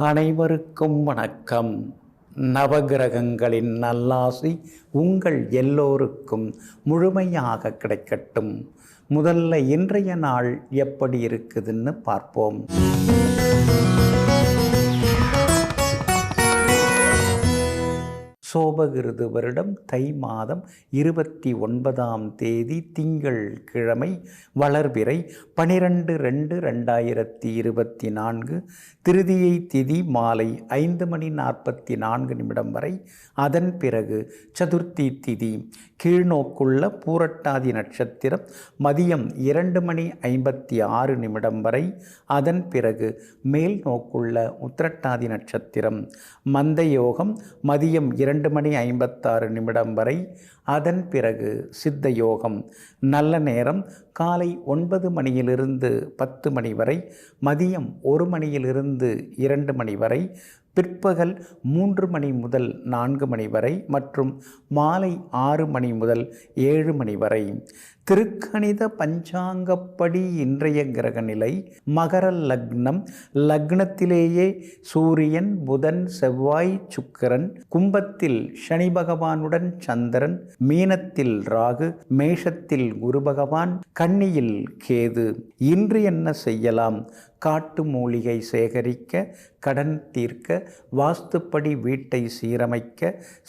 அனைவருக்கும் வணக்கம். நவகிரகங்களின் நல்லாசி உங்கள் எல்லோருக்கும் முழுமையாக கிடைக்கட்டும். முதல்ல இன்றைய நாள் எப்படி இருக்குதுன்னு பார்ப்போம். சோபகிருது வருடம் தை மாதம் 29ஆம் தேதி திங்கள் கிழமை, வளர்பிறை 12/2/2024, திருதியை திதி மாலை 5:44 வரை. அதன் பிறகு சதுர்த்தி திதி. கீழ்நோக்குள்ள பூரட்டாதி நட்சத்திரம் மதியம் 2:56 வரை. அதன் பிறகு மேல் நோக்குள்ள உத்திரட்டாதி நட்சத்திரம். மந்த யோகம் மதியம் 2:56 வரை. அதன் பிறகு சித்த யோகம். நல்ல நேரம் காலை 9 மணியிலிருந்து 10 மணி வரை, மதியம் 1 மணியிலிருந்து 2 மணி வரை, பிற்பகல் 3 மணி முதல் 4 மணி வரை மற்றும் மாலை 6 மணி முதல் 7 மணி வரை. திருக்கணித பஞ்சாங்கப்படி இன்றைய கிரக நிலை: மகர லக்னம். லக்னத்திலேயே சூரியன், புதன், செவ்வாய், சுக்கிரன். கும்பத்தில் சனி பகவானுடன் சந்திரன். மீனத்தில் ராகு. மேஷத்தில் குரு பகவான். கன்னியில் கேது. இன்று என்ன செய்யலாம்? காட்டு மூலிகை சேகரிக்க, கடன் தீர்க்க, வாஸ்துப்படி வீட்டை சீரமைக்க,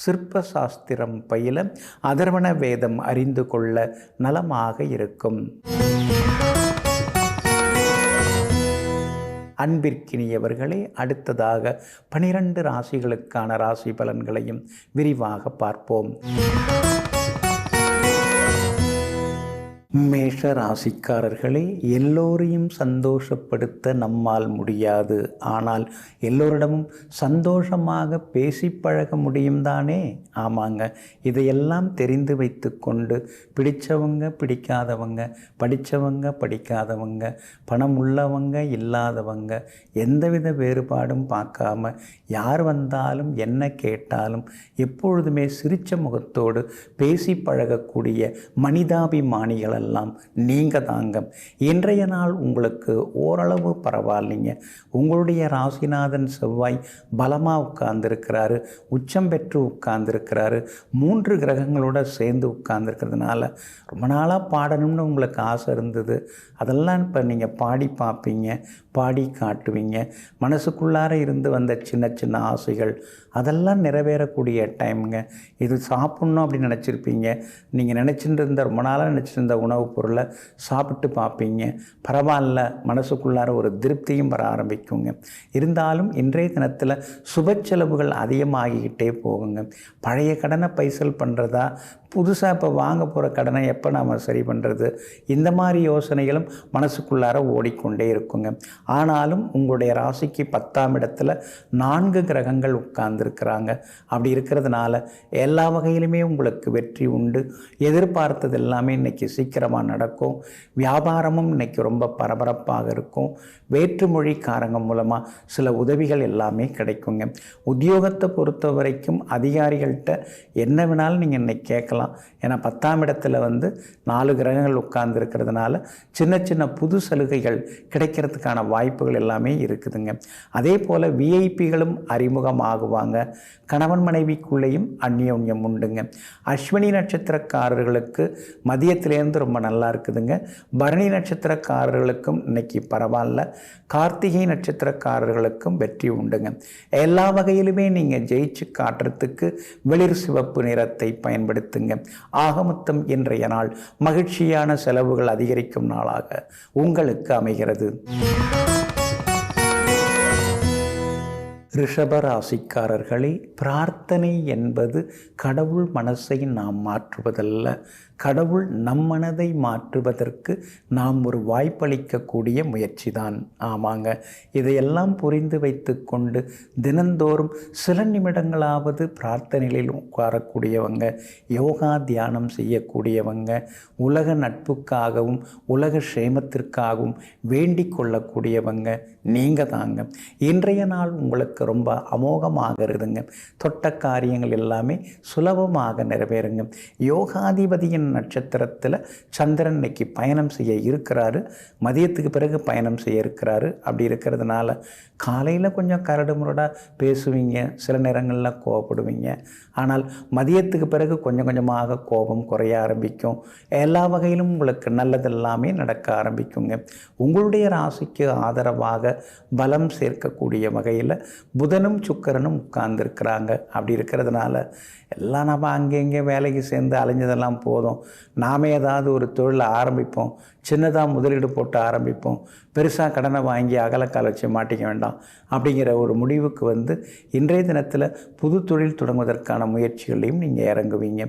சிற்ப சாஸ்திரம் பயில, அதர்வண வேதம் அறிந்து கொள்ள நலமாக இருக்கும். அன்பிற்கினியவர்களே, அடுத்ததாக 12 ராசிகளுக்கான ராசி பலன்களையும் விரிவாக பார்ப்போம். மேஷ ராசிக்காரர்களே, எல்லோரையும் சந்தோஷப்படுத்த நம்மால் முடியாது. ஆனால் எல்லோரிடமும் சந்தோஷமாக பேசி பழக முடியும் தானே? ஆமாங்க. இதையெல்லாம் தெரிந்து வைத்து கொண்டு பிடித்தவங்க பிடிக்காதவங்க, படித்தவங்க படிக்காதவங்க, பணம் உள்ளவங்க இல்லாதவங்க, எந்தவித வேறுபாடும் பார்க்காம யார் வந்தாலும் என்ன கேட்டாலும் எப்பொழுதுமே சிரித்த முகத்தோடு பேசி பழகக்கூடிய மனிதாபிமானிகள் எல்லாம் நீங்க தாங்க. இன்றைய நாள் உங்களுக்கு ஓரளவு பரவாயில்லைங்க. உங்களுடைய ராசிநாதன் செவ்வாய் பலமாக உட்கார்ந்துருக்கிறாரு, உச்சம் பெற்று உட்கார்ந்துருக்கிறாரு. 3 கிரகங்களோட சேர்ந்து உட்கார்ந்துருக்கிறதுனால ரொம்ப நாளாக பாடணும்னு உங்களுக்கு ஆசை இருந்தது. அதெல்லாம் இப்போ நீங்கள் பாடி பார்ப்பீங்க, பாடி காட்டுவீங்க. மனசுக்குள்ளார இருந்து வந்த சின்ன சின்ன ஆசைகள் அதெல்லாம் நிறைவேறக்கூடிய டைமுங்க. இது சாப்பிட்ணும் அப்படின்னு நினச்சிருப்பீங்க. நீங்கள் நினச்சிட்டு இருந்த, ரொம்ப நாளாக நினச்சிருந்த உணவுப் பொருளை சாப்பிட்டு பார்ப்பீங்க. பரவாயில்ல, மனசுக்குள்ளார ஒரு திருப்தியும் வர ஆரம்பிக்குங்க. இருந்தாலும் இன்றைய தினத்தில் சுப செலவுகள் அதிகமாகிக்கிட்டே போகுங்க. பழைய கடனை பைசல் பண்ணுறதா, புதுசாக இப்போ வாங்க போகிற கடனை எப்போ நாம் சரி பண்ணுறது, இந்த மாதிரி யோசனைகளும் மனசுக்குள்ளார ஓடிக்கொண்டே இருக்குங்க. ஆனாலும் உங்களுடைய ராசிக்கு 10ஆம் இடத்துல 4 கிரகங்கள் உட்கார்ந்துருக்கிறாங்க. அப்படி இருக்கிறதுனால எல்லா வகையிலுமே உங்களுக்கு வெற்றி உண்டு. எதிர்பார்த்தது எல்லாமே இன்றைக்கி சீக்கிரமாக நடக்கும். வியாபாரமும் இன்றைக்கி ரொம்ப பரபரப்பாக இருக்கும். வேற்றுமொழிக்காரங்க மூலமாக சில உதவிகள் எல்லாமே கிடைக்குங்க. உத்தியோகத்தை பொறுத்த வரைக்கும் அதிகாரிகள்கிட்ட என்ன வேணாலும் நீங்கள் இன்றைக்கி கேட்கலாம். ஏன்னா 10ஆம் இடத்துல 4 கிரகங்கள் உட்கார்ந்துருக்கிறதுனால சின்ன சின்ன புது சலுகைகள் கிடைக்கிறதுக்கான வாய்ப்புகள் எல்லாமே இருக்குதுங்க. அதே போல் விஐபிகளும் அறிமுகமாகுவாங்க. கணவன் மனைவிக்குள்ளேயும் அந்யோன்யம் உண்டுங்க. அஸ்வினி நட்சத்திரக்காரர்களுக்கு மதியத்திலேருந்து ரொம்ப நல்லா இருக்குதுங்க. பரணி நட்சத்திரக்காரர்களுக்கும் இன்னைக்கு பரவாயில்ல. கார்த்திகை நட்சத்திரக்காரர்களுக்கும் வெற்றி உண்டுங்க. எல்லா வகையிலுமே நீங்கள் ஜெயிச்சு காட்டுறதுக்கு வெளிர் சிவப்பு நிறத்தை பயன்படுத்துங்க. ஆகமொத்தம் இன்றைய நாள் மகிழ்ச்சியான செலவுகள் அதிகரிக்கும் நாளாக உங்களுக்கு அமைகிறது. ரிஷபராசிக்காரர்களே, பிரார்த்தனை என்பது கடவுள் மனசை நாம் மாற்றுவதல்ல, கடவுள் நம் மனதை மாற்றுவதற்கு நாம் ஒரு வாய்ப்பளிக்கக்கூடிய முயற்சி தான். ஆமாங்க. இதையெல்லாம் புரிந்து வைத்து கொண்டு தினந்தோறும் சில நிமிடங்களாவது பிரார்த்தனைகளில் உட்காரக்கூடியவங்க, யோகா தியானம் செய்யக்கூடியவங்க, உலக நட்புக்காகவும் உலக க்ஷேமத்திற்காகவும் வேண்டிக் கொள்ளக்கூடியவங்க நீங்கள் தாங்க. இன்றைய நாள் உங்களுக்கு ரொம்ப அமோகமாக இருக்குதுங்க. தொட்ட காரியங்கள் எல்லாமே சுலபமாக நிறைவேறுங்க. யோகாதிபதியின் நட்சத்திரத்தில் சந்திரன் இன்னைக்கு பயணம் செய்ய இருக்கிறாரு. மதியத்துக்கு பிறகு பயணம் செய்ய இருக்கிறாரு. அப்படி இருக்கிறதுனால காலையில் கொஞ்சம் கரடு முரடாக பேசுவீங்க, சில நேரங்களில் கோபப்படுவீங்க. ஆனால் மதியத்துக்கு பிறகு கொஞ்சம் கொஞ்சமாக கோபம் குறைய ஆரம்பிக்கும். எல்லா வகையிலும் உங்களுக்கு நல்லதெல்லாமே நடக்க ஆரம்பிக்குங்க. உங்களுடைய ராசிக்கு ஆதரவாக பலம் சேர்க்கக்கூடிய வகையில் புதனும் சுக்கிரனும் உட்கார்ந்துருக்கிறாங்க. அப்படி இருக்கிறதுனால எல்லாம் நம்ம அங்கே இங்கே வேலைக்கு சேர்ந்து அலைஞ்சதெல்லாம் போதும், நாமே ஏதாவது ஒரு தொழிலை ஆரம்பிப்போம், சின்னதாக முதலீடு போட்டு ஆரம்பிப்போம், பெருசாக கடனை வாங்கி அகலக்கால் வச்சு மாட்டிக்க வேண்டாம் அப்படிங்கிற ஒரு முடிவுக்கு வந்து இன்றைய தினத்தில் புது தொழில் தொடங்குவதற்கான முயற்சிகளையும் நீங்கள் இறங்குவீங்க.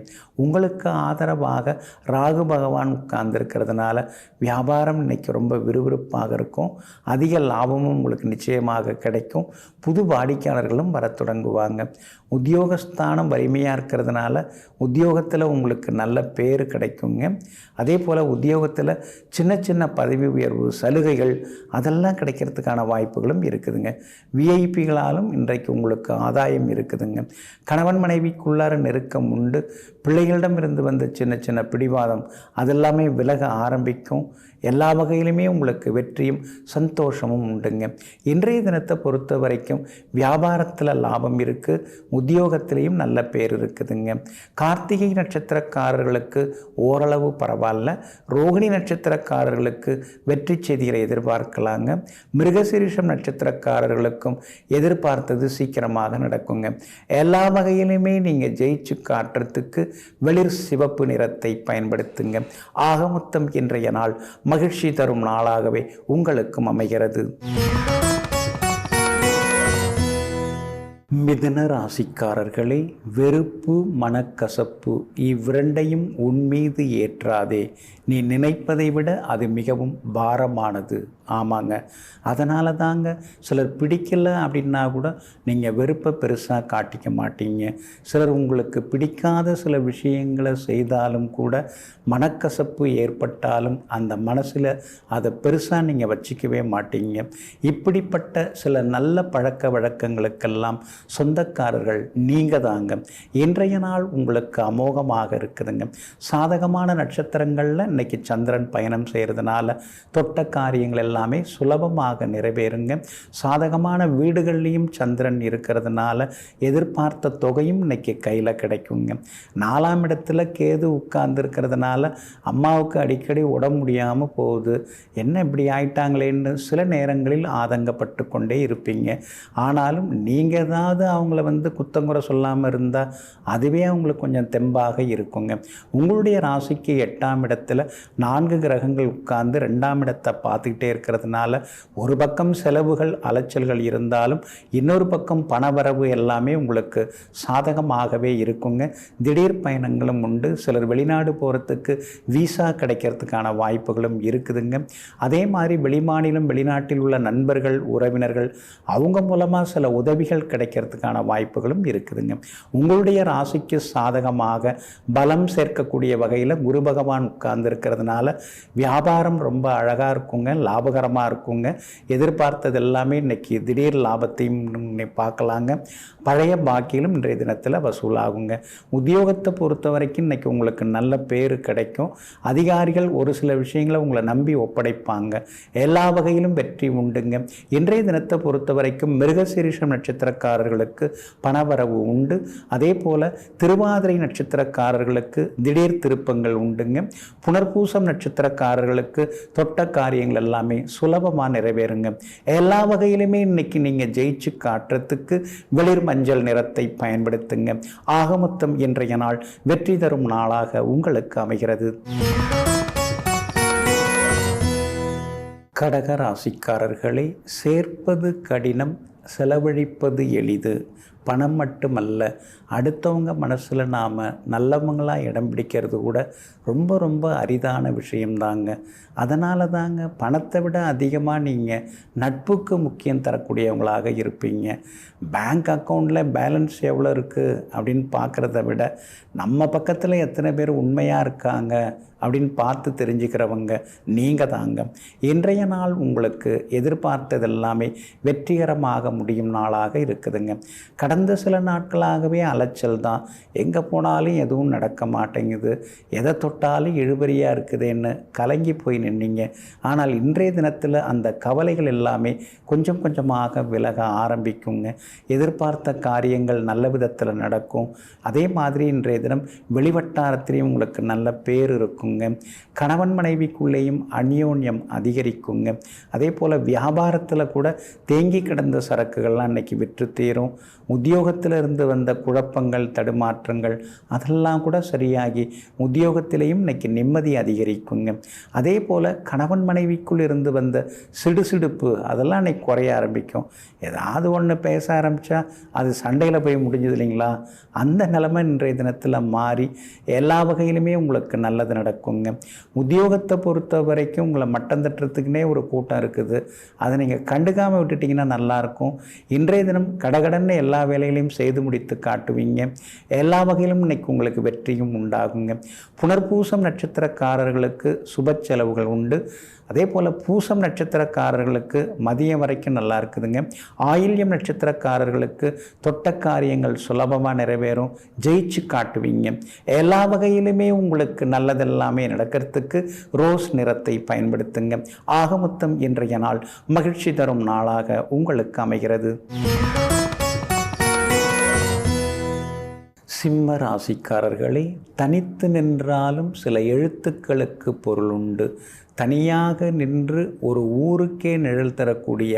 உங்களுக்கு ஆதரவாக ராகு பகவான் உட்கார்ந்துருக்கிறதுனால வியாபாரம் இன்றைக்கி ரொம்ப விறுவிறுப்பாக இருக்கும். அதிக லாபமும் உங்களுக்கு நிச்சயமாக கிடைக்கும். புது வாடிக்கையாளர்களும் வர தொடங்குவாங்க. உத்தியோகஸ்தானம் வலிமையாக இருக்கிறதுனால உத்தியோகத்தில் உங்களுக்கு நல்ல பேர் கிடைக்குங்க. அதே போல் உத்தியோகத்தில் சின்ன சின்ன பதவி உயர்வு, சலுகைகள் அதெல்லாம் கிடைக்கிறதுக்கான வாய்ப்புகளும் இருக்குதுங்க. விஐபிகளாலும் இன்றைக்கு உங்களுக்கு ஆதாயம் இருக்குதுங்க. கணவன் மனைவிக்குள்ளார நெருக்கம் உண்டு. பிள்ளைகளிடமிருந்து வந்த சின்ன சின்ன பிடிவாதம் அதெல்லாமே விலக ஆரம்பிக்கும். எல்லா வகையிலுமே உங்களுக்கு வெற்றியும் சந்தோஷமும் உண்டுங்க. இன்றைய தினத்தை பொறுத்த வரைக்கும் வியாபாரத்தில் லாபம் இருக்குது, உத்தியோகத்திலையும் நல்ல பேர் இருக்குதுங்க. கார்த்திகை நட்சத்திரக்காரர்களுக்கு ஓரளவு பரவாயில்ல. ரோகிணி நட்சத்திரக்காரர்களுக்கு வெற்றி செய்திகளை எதிர்பார்க்கலாங்க. மிருகசீரிஷம் நட்சத்திரக்காரர்களுக்கும் எதிர்பார்த்தது சீக்கிரமாக நடக்குங்க. எல்லா வகையிலுமே நீங்கள் ஜெயிச்சு காட்டுறதுக்கு வெளிர் சிவப்பு நிறத்தை பயன்படுத்துங்க. ஆக மொத்தம் இன்றைய நாள் மகிழ்ச்சி தரும் நாளாகவே உங்களுக்கும் அமைகிறது. மிதுன ராசிக்காரர்களே, வெறுப்பு, மனக்கசப்பு இவ்விரண்டையும் உன்மீது ஏற்றாதே. நீ நினைப்பதை விட அது மிகவும் பாரமானது. ஆமாங்க, அதனால தாங்க சிலர் பிடிக்கல அப்படின்னா கூட நீங்கள் வெறுப்பை பெருசாக காட்டிக்க மாட்டீங்க. சிலர் உங்களுக்கு பிடிக்காத சில விஷயங்களை செய்தாலும் கூட மனக்கசப்பு ஏற்பட்டாலும் அந்த மனசில் அதை பெருசாக நீங்கள் வச்சிக்கவே மாட்டீங்க. இப்படிப்பட்ட சில நல்ல பழக்க வழக்கங்களுக்கெல்லாம் சொந்தக்காரர்கள் நீங்கள் தாங்க. இன்றைய நாள் உங்களுக்கு அமோகமாக இருக்குதுங்க. சாதகமான நட்சத்திரங்களில் இன்றைக்கி சந்திரன் பயணம் செய்கிறதுனால தொட்ட காரியங்கள் எல்லாமே சுலபமாக நிறைவேறுங்க. சாதகமான வீடுகள்லேயும் சந்திரன் இருக்கிறதுனால எதிர்பார்த்த தொகையும் இன்றைக்கி கையில் கிடைக்குங்க. 4ஆம் இடத்துல கேது உட்கார்ந்துருக்கிறதுனால அம்மாவுக்கு அடிக்கடி உடம்பு முடியாமல் போகுது, என்ன இப்படி ஆயிட்டாங்களேன்னு சில நேரங்களில் ஆதங்கப்பட்டு கொண்டே இருப்பீங்க. ஆனாலும் நீங்கள் ஏதாவது அவங்கள குத்தங்குறை சொல்லாமல் இருந்தால் அதுவே அவங்களுக்கு கொஞ்சம் தெம்பாக இருக்குங்க. உங்களுடைய ராசிக்கு 8ஆம் இடத்துல 4 கிரகங்கள் உட்கார்ந்து 2ஆம் இடத்தை பார்த்துக்கிட்டே இருக்கிறதுனால ஒரு பக்கம் செலவுகள் அலைச்சல்கள் இருந்தாலும் இன்னொரு பக்கம் பணவரவு எல்லாமே உங்களுக்கு சாதகமாகவே இருக்குங்க. திடீர் பயணங்களும் உண்டு. சிலர் வெளிநாடு போகிறதுக்கு வீசா கிடைக்கிறதுக்கான வாய்ப்புகளும் இருக்குதுங்க. அதே மாதிரி வெளிமாநிலம் வெளிநாட்டில் உள்ள நண்பர்கள் உறவினர்கள் அவங்க மூலமாக சில உதவிகள் கிடைக்கிறதுக்கான வாய்ப்புகளும் இருக்குதுங்க. உங்களுடைய ராசிக்கு சாதகமாக பலம் சேர்க்கக்கூடிய வகையில் குரு பகவான் உட்கார்ந்து இருக்கிறதுனால வியாபாரம் ரொம்ப அழகாக இருக்குங்க, லாபகரமாக இருக்குங்க. எதிர்பார்த்தது எல்லாமே இன்னைக்கு திடீர் லாபத்தையும் பார்க்கலாங்க. பழைய பாக்கியிலும் இன்றைய தினத்தில் வசூலாகுங்க. உத்தியோகத்தை பொறுத்த வரைக்கும் இன்னைக்கு உங்களுக்கு நல்ல பேர் கிடைக்கும். அதிகாரிகள் ஒரு சில விஷயங்களை உங்களை நம்பி ஒப்படைப்பாங்க. எல்லா வகையிலும் வெற்றி உண்டுங்க. இன்றைய தினத்தை பொறுத்த வரைக்கும் மிருகசீரிஷம் நட்சத்திரக்காரர்களுக்கு பணவரவு உண்டு. அதே போல திருவாதிரை நட்சத்திரக்காரர்களுக்கு திடீர் திருப்பங்கள் உண்டுங்க. புனர்பூசம் நட்சத்திரக்காரர்களுக்கு தொட்ட காரியங்கள் எல்லாமே சுலபமாக நிறைவேறுங்க. எல்லா வகையிலுமே இன்னைக்கு நீங்கள் ஜெயிச்சு காட்டுறதுக்கு வெளிர் மஞ்சள் நிறத்தை பயன்படுத்துங்க. ஆக மொத்தம் இன்றைய நாள் வெற்றி தரும் நாளாக உங்களுக்கு அமைகிறது. கடக ராசிக்காரர்களை, சேர்ப்பது கடினம், செலவழிப்பது எளிது. பணம் மட்டுமல்ல, அடுத்தவங்க மனசில் நாம் நல்லவங்களாக இடம் பிடிக்கிறது கூட ரொம்ப ரொம்ப அரிதான விஷயம்தாங்க. அதனால தாங்க பணத்தை விட அதிகமாக நீங்கள் நட்புக்கு முக்கியம் தரக்கூடியவங்களாக இருப்பீங்க. பேங்க் அக்கௌண்ட்டில் பேலன்ஸ் எவ்வளோ இருக்குது அப்படின்னு பார்க்குறத விட நம்ம பக்கத்தில் எத்தனை பேர் உண்மையாக இருக்காங்க அப்படின்னு பார்த்து தெரிஞ்சுக்கிறவங்க நீங்கள் தாங்க. இன்றைய நாள் உங்களுக்கு எதிர்பார்த்தது எல்லாமே வெற்றிகரமாக முடியும் நாளாக இருக்குதுங்க. கடந்த சில நாட்களாகவே அலைச்சல் தான், எங்கே போனாலும் எதுவும் நடக்க மாட்டேங்குது, எதை தொட்டாலும் இழுபறியாக இருக்குதுன்னு கலங்கி போய் நின்னீங்க. ஆனால் இன்றைய தினத்தில் அந்த கவலைகள் எல்லாமே கொஞ்சம் கொஞ்சமாக விலக ஆரம்பிக்குங்க. எதிர்பார்த்த காரியங்கள் நல்ல விதத்தில் நடக்கும். அதே மாதிரி இன்றைய தினம் வெளிவட்டாரத்திலையும் உங்களுக்கு நல்ல பேர் இருக்குங்க. கணவன் மனைவிக்குள்ளேயும் அந்யோன்யம் அதிகரிக்குங்க. அதே போல் வியாபாரத்தில் கூட தேங்கி கிடந்த சரக்குகள்லாம் இன்றைக்கி விற்று தீரும். உத்தியோகத்தில் இருந்து வந்த குழப்பங்கள் தடுமாற்றங்கள் அதெல்லாம் கூட சரியாகி உத்தியோகத்திலையும் இன்றைக்கி நிம்மதி அதிகரிக்குங்க. அதே போல் கணவன் மனைவிக்குள் இருந்து வந்த சிடுசிடுப்பு அதெல்லாம் இன்றைக்கி குறைய ஆரம்பிக்கும். ஏதாவது ஒன்று பேச ஆரம்பித்தா அது சண்டையில் போய் முடிஞ்சது இல்லைங்களா? அந்த நிலைமை இன்றைய தினத்தில் மாறி எல்லா வகையிலுமே உங்களுக்கு நல்லது நடக்குங்க. உத்தியோகத்தை பொறுத்த வரைக்கும் உங்களை மட்டம் தட்டுறதுக்குன்னே ஒரு கூட்டம் இருக்குது. அதை நீங்கள் கண்டுக்காமல் விட்டுட்டிங்கன்னா நல்லாயிருக்கும். இன்றைய தினம் கடகடன்னு எல்லா வேலைகளையும் செய்து முடித்து காட்டுவீங்க. எல்லா வகையிலும் இன்றைக்கி உங்களுக்கு வெற்றியும் உண்டாகுங்க. புனர்பூசம் நட்சத்திரக்காரர்களுக்கு சுப செலவுகள் உண்டு. அதே போல் பூசம் நட்சத்திரக்காரர்களுக்கு மதியம் வரைக்கும் நல்லா இருக்குதுங்க. ஆயில்யம் நட்சத்திரக்காரர்களுக்கு தொட்ட காரியங்கள் சுலபமாக நிறைவேறும், ஜெயிச்சு காட்டுவீங்க. எல்லா வகையிலுமே உங்களுக்கு நல்லதெல்லாமே நடக்கிறதுக்கு ரோஸ் நிறத்தை பயன்படுத்துங்க. ஆக மொத்தம் இன்றைய நாள் மகிழ்ச்சி தரும் நாளாக உங்களுக்கு அமைகிறது. சிம்ம ராசிக்காரர்களே, தனித்து நின்றாலும் சில எழுத்துக்களுக்கு பொருள் உண்டு. தனியாக நின்று ஒரு ஊருக்கே நிழல் தரக்கூடிய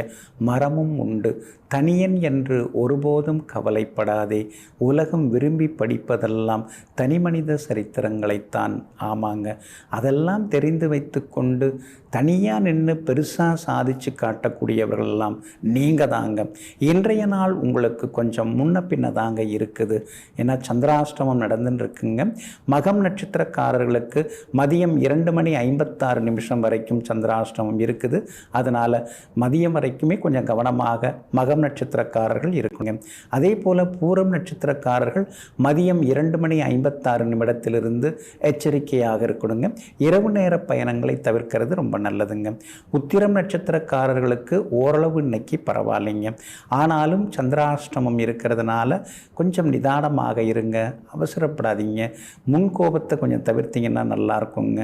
மரமும் உண்டு. தனியன் என்று ஒருபோதும் கவலைப்படாதே. உலகம் விரும்பி படிப்பதெல்லாம் தனிமனித சரித்திரங்களைத்தான். ஆமாங்க, அதெல்லாம் தெரிந்து வைத்து கொண்டு தனியாக நின்று பெருசாக சாதித்து காட்டக்கூடியவர்களெல்லாம் நீங்கள் தாங்க. இன்றைய நாள் உங்களுக்கு கொஞ்சம் முன்ன பின்ன தாங்க இருக்குது. ஏன்னா சந்திராஷ்டமம் நடந்துன்னு இருக்குங்க. மகம் நட்சத்திரக்காரர்களுக்கு மதியம் 2:56 வரைக்கும் சந்திராஷ்டமம் இருக்குது. அதனால் மதியம் வரைக்குமே கொஞ்சம் கவனமாக மகம் நட்சத்திரக்காரர்கள் இருக்குங்க. அதே போல் பூரம் நட்சத்திரக்காரர்கள் மதியம் 2:56 எச்சரிக்கையாக இருக்கணுங்க. இரவு நேர பயணங்களை தவிர்க்கிறது ரொம்ப நல்லதுங்க. உத்திரம் நட்சத்திரக்காரர்களுக்கு ஓரளவு இன்னைக்கு பரவாயில்லைங்க. ஆனாலும் சந்திராஷ்டமம் இருக்கிறதுனால கொஞ்சம் நிதானமாக இருங்க, அவசரப்படாதீங்க. முன் கோபத்தை கொஞ்சம் தவிர்த்திங்கன்னா நல்லா இருக்குங்க.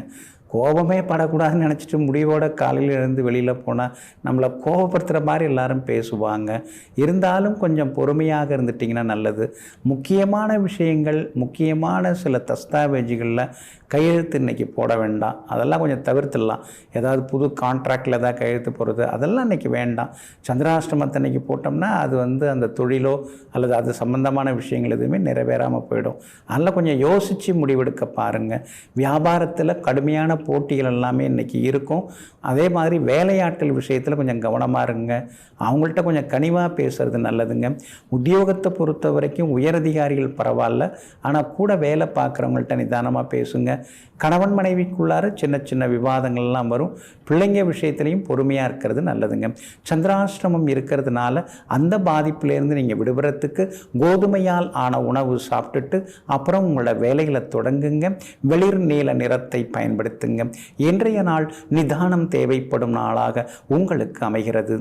கோபமே படக்கூடாதுன்னு நினச்சிட்டு முடிவோட காலையில் எழுந்து வெளியில் போனால் நம்மளை கோபப்படுத்துகிற மாதிரி எல்லாரும் பேசுவாங்க. இருந்தாலும் கொஞ்சம் பொறுமையாக இருந்துட்டிங்கன்னா நல்லது. முக்கியமான விஷயங்கள், முக்கியமான சில தஸ்தாவேஜுகளில் கையெழுத்து இன்றைக்கி போட வேண்டாம். அதெல்லாம் கொஞ்சம் தவிர்த்துடலாம். ஏதாவது புது கான்ட்ராக்டில் ஏதாவது கையெழுத்து போடுறது அதெல்லாம் இன்றைக்கி வேண்டாம். சந்திராஷ்டமத்தை இன்றைக்கி போட்டோம்னா அது அந்த தொழிலோ அல்லது அது சம்பந்தமான விஷயங்கள் எதுவுமே நிறைவேறாமல் போயிடும். அதெல்லாம் கொஞ்சம் யோசித்து முடிவெடுக்க பாருங்கள். வியாபாரத்தில் கடுமையான போட்டிகள் எல்லாமே இன்றைக்கி இருக்கும். அதே மாதிரி வேலையாட்கள் விஷயத்தில் கொஞ்சம் கவனமாக இருங்க. அவங்கள்ட்ட கொஞ்சம் கனிவாக பேசுறது நல்லதுங்க. உத்தியோகத்தை பொறுத்த வரைக்கும் உயரதிகாரிகள் பரவாயில்ல, ஆனால் கூட வேலை பார்க்குறவங்கள்ட்ட நிதானமாக பேசுங்க. கணவன் மனைவிக்குள்ளார சின்ன சின்ன விவாதங்கள்லாம் வரும். பிள்ளைங்க விஷயத்துலையும் பொறுமையாக இருக்கிறது நல்லதுங்க. சந்திராஷ்டமம் இருக்கிறதுனால அந்த பாதிப்பிலேருந்து நீங்கள் விடுபடுறதுக்கு கோதுமையால் ஆன உணவு சாப்பிட்டுட்டு அப்புறம் உங்களோட வேலைகளை தொடங்குங்க. வெளிர் நீல நிறத்தை பயன்படுத்துங்க. இன்றைய நாள் நிதானம் தேவைப்படும் நாளாக உங்களுக்கு அமைகிறது.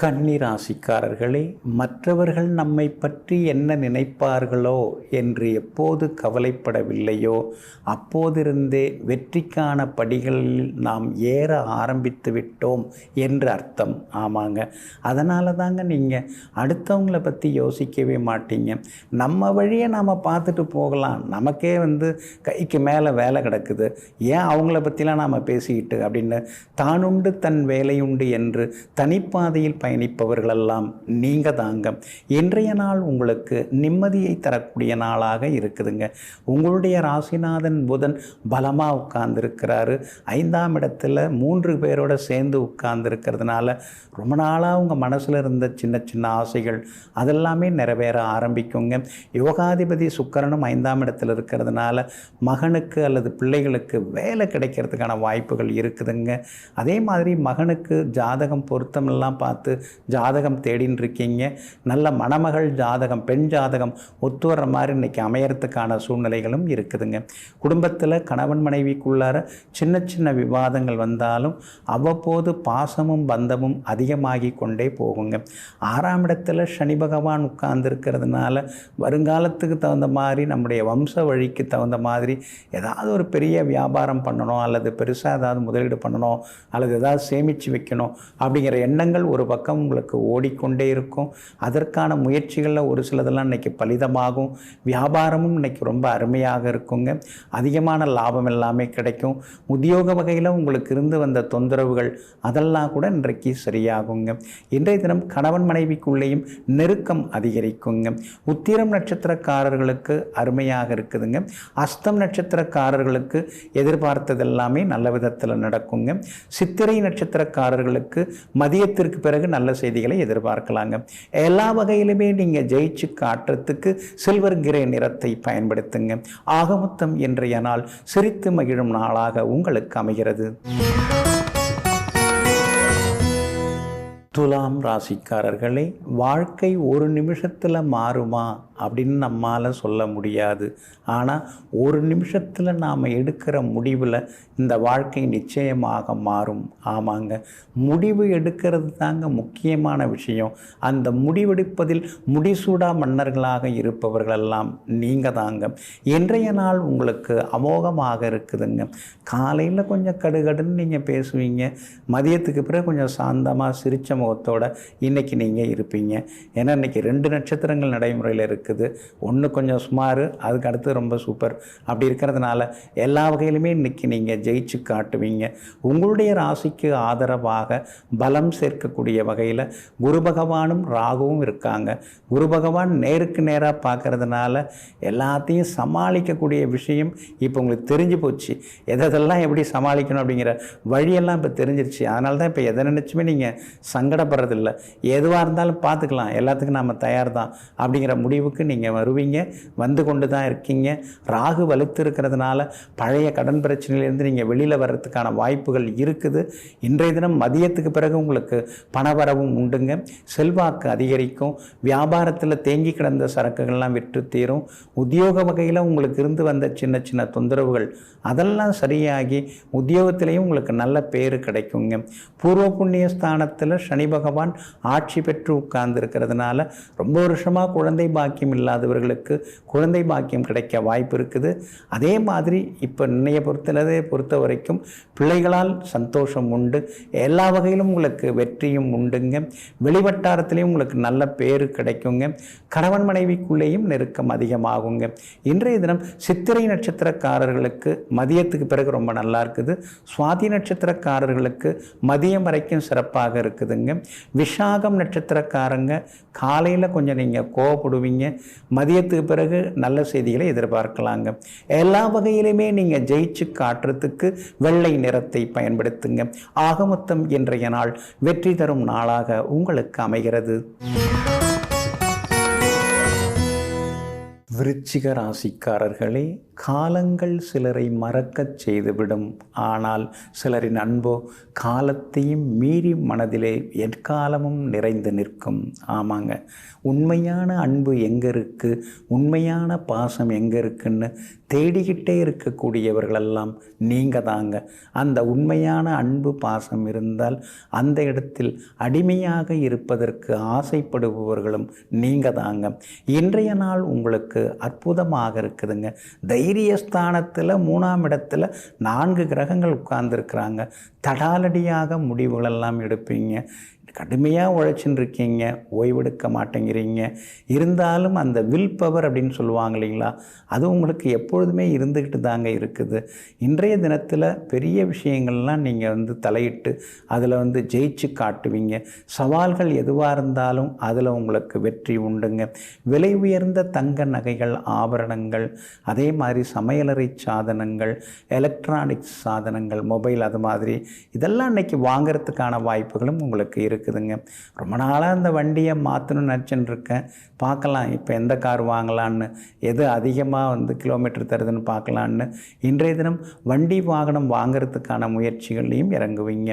கன்னி ராசிக்காரர்களே, மற்றவர்கள் நம்மை பற்றி என்ன நினைப்பார்களோ என்று எப்போது கவலைப்படவில்லையோ அப்போதிருந்தே வெற்றிக்கான படிகளில் நாம் ஏற ஆரம்பித்து விட்டோம் என்று அர்த்தம். ஆமாங்க, அதனால தாங்க நீங்கள் அடுத்தவங்கள பற்றி யோசிக்கவே மாட்டீங்க. நம்ம வழியை நாம் பார்த்துட்டு போகலாம். நமக்கே கைக்கு மேலே வேலை கிடக்குது, ஏன் அவங்கள பற்றிலாம் நாம் பேசிக்கிட்டு அப்படின்னு தானுண்டு தன் வேலையுண்டு என்று தனிப்பாதையில் பயணிப்பவர்களெல்லாம் நீங்கள் தாங்க. இன்றைய நாள் உங்களுக்கு நிம்மதியை தரக்கூடிய நாளாக இருக்குதுங்க. உங்களுடைய ராசிநாதன் புதன் பலமாக உட்கார்ந்துருக்கிறாரு. 5ஆம் இடத்துல 3 பேரோட சேர்ந்து உட்கார்ந்துருக்கிறதுனால ரொம்ப நாளாக உங்கள் மனசில் இருந்த சின்ன சின்ன ஆசைகள் அதெல்லாமே நிறைவேற ஆரம்பிக்குங்க. யோகாதிபதி சுக்கிரனும் 5ஆம் இடத்துல இருக்கிறதுனால மகனுக்கு அல்லது பிள்ளைகளுக்கு வேலை கிடைக்கிறதுக்கான வாய்ப்புகள் இருக்குதுங்க. அதே மாதிரி மகனுக்கு ஜாதகம் பொருத்தமெல்லாம் பார்த்து ஜாதகம் தேடின்னு இருக்கீங்க. நல்ல மணமகள் ஜாதகம், பெண் ஜாதகம் ஒத்து வர்ற மாதிரி இன்றைக்கி அமையறதுக்கான சூழ்நிலைகளும் இருக்குதுங்க. குடும்பத்தில் கணவன் மனைவிக்குள்ளார சின்ன சின்ன விவாதங்கள் வந்தாலும் அவ்வப்போது பாசமும் பந்தமும் அதிகமாகி கொண்டே போகுங்க. 6ஆம் இடத்துல சனி பகவான் உட்கார்ந்துருக்கிறதுனால வருங்காலத்துக்கு தகுந்த மாதிரி நம்முடைய வம்ச வழிக்கு தகுந்த மாதிரி ஏதாவது ஒரு பெரிய வியாபாரம் பண்ணணும் அல்லது பெருசாக ஏதாவது முதலீடு பண்ணணும் அல்லது ஏதாவது சேமித்து வைக்கணும் அப்படிங்கிற எண்ணங்கள் ஒரு பக்கம் உங்களுக்கு ஓடிக்கொண்டே இருக்கும். அதற்கான முயற்சிகளில் ஒரு சிலதெல்லாம் இன்றைக்கி பலிதமாகும். வியாபாரமும் இன்றைக்கி ரொம்ப அருமையாக இருக்குங்க. அதிகமான லாபம் எல்லாமே கிடைக்கும். உத்தியோக வகையில் உங்களுக்கு இருந்து வந்த தொந்தரவுகள் அதெல்லாம் கூட இன்றைக்கு சரியாகுங்க. இன்றைய தினம் கணவன் மனைவிக்குள்ளேயும் நெருக்கம் அதிகரிக்குங்க. உத்திரம் நட்சத்திரக்காரர்களுக்கு அருமையாக இருக்குதுங்க. அஸ்தம் நட்சத்திரக்காரர்களுக்கு எதிர்பார்த்ததெல்லாமே நல்ல விதத்தில் நடக்குங்க. சித்திரை நட்சத்திரக்காரர்களுக்கு மதியத்திற்கு பிறகு நல்ல செய்திகளை எதிர்பார்க்கலாங்க. எல்லா வகையிலுமே நீங்கள் ஜெயிச்சு காட்டுறதுக்கு சில்வர் கிரே நிறத்தை பயன்படுத்துங்க. ஆகமொத்தம் இன்றைய நாள் சிரித்து மகிழும் நாளாக உங்களுக்கு அமைகிறது. துலாம் ராசிக்காரர்களே, வாழ்க்கை ஒரு நிமிஷத்தில் மாறுமா அப்படின்னு நம்மால் சொல்ல முடியாது. ஆனால் ஒரு நிமிஷத்தில் நாம் எடுக்கிற முடிவில் இந்த வாழ்க்கை நிச்சயமாக மாறும். ஆமாங்க, முடிவு எடுக்கிறது தாங்க முக்கியமான விஷயம். அந்த முடிவெடுப்பதில் முடிசூடா மன்னர்களாக இருப்பவர்களெல்லாம் நீங்கள் தாங்க. இன்றைய நாள் உங்களுக்கு அமோகமாக இருக்குதுங்க. காலையில் கொஞ்சம் கடுகடுன்னு நீங்கள் பேசுவீங்க. மதியத்துக்கு பிறகு கொஞ்சம் சாந்தமாக சிரித்த முகத்தோடு இன்றைக்கி நீங்கள் இருப்பீங்க. ஏன்னா இன்றைக்கி 2 நட்சத்திரங்கள் நடைமுறையில் இருக்குது. ஒன்று கொஞ்சம் சுமார், அதுக்கு அடுத்து ரொம்ப சூப்பர். அப்படி இருக்கிறதுனால எல்லா வகையிலுமே இன்றைக்கி நீங்கள் ஜெயிச்சு காட்டுவீங்க. உங்களுடைய ராசிக்கு ஆதரவாக பலம் சேர்க்கக்கூடிய வகையில் குரு பகவானும் ராகுவும் இருக்காங்க. குரு பகவான் நேருக்கு நேராக பார்க்கறதுனால எல்லாத்தையும் சமாளிக்கக்கூடிய விஷயம் இப்போ உங்களுக்கு தெரிஞ்சு போச்சு. எதெல்லாம் எப்படி சமாளிக்கணும் அப்படிங்கிற வழியெல்லாம் இப்போ தெரிஞ்சிருச்சு. அதனால தான் இப்போ எதை நினச்சுமே நீங்கள் சங்கடப்படுறதில்ல. எதுவாக இருந்தாலும் பார்த்துக்கலாம், எல்லாத்துக்கும் நாம் தயார் தான் அப்படிங்கிற முடிவுக்கு நீங்கள் வருவீங்க. வந்து கொண்டு தான் இருக்கீங்க. ராகு வலுத்து இருக்கிறதுனால பழைய கடன் பிரச்சனையிலேருந்து நீங்கள் வெளியில் வர்றதுக்கான வாய்ப்புகள் இருக்குது. இன்றைய தினம் மதியத்துக்கு பிறகு உங்களுக்கு பணவரவும் உண்டுங்க. செல்வாக்கு அதிகரிக்கும். வியாபாரத்தில் தேங்கி கிடந்த சரக்குகள்லாம் விற்று தீரும். உத்தியோக வகையில் உங்களுக்கு இருந்து வந்த சின்ன சின்ன தொந்தரவுகள் அதெல்லாம் சரியாகி உத்தியோகத்திலையும் உங்களுக்கு நல்ல பேர் கிடைக்குங்க. பூர்வ புண்ணிய ஸ்தானத்தில் சனி பகவான் ஆட்சி பெற்று உட்கார்ந்து இருக்கிறதுனால ரொம்ப வருஷமாக குழந்தை பாக்கியம் இல்லாதவர்களுக்கு குழந்தை பாக்கியம் கிடைக்க வாய்ப்பு இருக்குது. அதே மாதிரி இப்போ இன்னைய பொறுத்த வரைக்கும் பிள்ளைகளால் சந்தோஷம் உண்டு. எல்லா வகையிலும் உங்களுக்கு வெற்றியும் உண்டுங்க. வெளிவட்டாரத்திலையும் உங்களுக்கு நல்ல பேர் கிடைக்குங்க. கணவன் மனைவிக்குள்ளேயும் நெருக்கம் அதிகமாகுங்க. இன்றைய தினம் சித்திரை நட்சத்திரக்காரர்களுக்கு மதியத்துக்கு பிறகு ரொம்ப நல்லா இருக்குது. சுவாதி நட்சத்திரக்காரர்களுக்கு மதியம் வரைக்கும் சிறப்பாக இருக்குதுங்க. விஷாகம் நட்சத்திரக்காரங்க காலையில் கொஞ்சம் நீங்கள் கோவப்படுவீங்க. மதியத்துக்கு பிறகு நல்ல செய்திகளை எதிர்பார்க்கலாங்க. எல்லா வகையிலுமே நீங்கள் ஜெயிச்சு காட்டுறதுக்கு வெள்ளை நிறத்தை பயன்படுத்துங்க. ஆகமொத்தம் இன்றைய நாள் வெற்றி தரும் நாளாக உங்களுக்கு அமைகிறது. விருச்சிக ராசிக்காரர்களே, காலங்கள் சிலரை மறக்கச் செய்துவிடும். ஆனால் சிலரின் அன்போ காலத்தையும் மீறி மனதிலே எக்காலமும் நிறைந்து நிற்கும். ஆமாங்க, உண்மையான அன்பு எங்கே இருக்குது, உண்மையான பாசம் எங்கே இருக்குன்னு தேடிக்கிட்டே இருக்கக்கூடியவர்களெல்லாம் நீங்கள் தாங்க. அந்த உண்மையான அன்பு பாசம் இருந்தால் அந்த இடத்தில் அடிமையாக இருப்பதற்கு ஆசைப்படுபவர்களும் நீங்கள் தாங்க. இன்றைய நாள் உங்களுக்கு அற்புதமாக இருக்குதுங்க. தைரியஸ்தானத்தில் 3ஆம் இடத்துல 4 கிரகங்கள் உட்கார்ந்துருக்குறாங்க. தடாலடியாக முடிவுகளெல்லாம் எடுப்பீங்க. கடுமையாக உழைச்சின்னு இருக்கீங்க, ஓய்வெடுக்க மாட்டேங்கிறீங்க. இருந்தாலும் அந்த வில் பவர் அப்படின்னு சொல்லுவாங்க இல்லைங்களா, அது உங்களுக்கு எப்பொழுதுமே இருந்துக்கிட்டு தாங்க இருக்குது. இன்றைய தினத்தில் பெரிய விஷயங்கள்லாம் நீங்கள் தலையிட்டு அதில் ஜெயிச்சு காட்டுவீங்க. சவால்கள் எதுவாக இருந்தாலும் அதில் உங்களுக்கு வெற்றி உண்டுங்க. விலை உயர்ந்த தங்க நகைகள், ஆபரணங்கள், அதே மாதிரி சமையலறை சாதனங்கள், எலக்ட்ரானிக்ஸ் சாதனங்கள், மொபைல், அது மாதிரி இதெல்லாம் இன்றைக்கி வாங்கிறதுக்கான வாய்ப்புகளும் உங்களுக்கு இருக்குதுங்க. ரொம்ப நாளாக இந்த வண்டியை மாற்றணும்னு நினச்சின்னு இருக்கேன். பார்க்கலாம் இப்போ எந்த கார் வாங்கலான்னு, எது அதிகமாக கிலோமீட்டர் தருதுன்னு பார்க்கலான்னு இன்றைய தினம் வண்டி வாகனம் வாங்கிறதுக்கான முயற்சிகள்லையும் இறங்குவீங்க.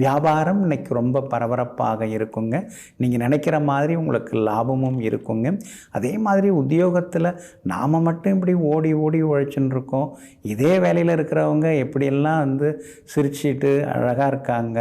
வியாபாரம் இன்றைக்கி ரொம்ப பரபரப்பாக இருக்குங்க. நீங்கள் நினைக்கிற மாதிரி உங்களுக்கு லாபமும் இருக்குங்க. அதே மாதிரி உத்தியோகத்தில் நாம் மட்டும் இப்படி ஓடி ஓடி உழைச்சின்னு இருக்கோம். இதே வேலையில் இருக்கிறவங்க எப்படியெல்லாம் சிரிச்சிட்டு அழகாக இருக்காங்க,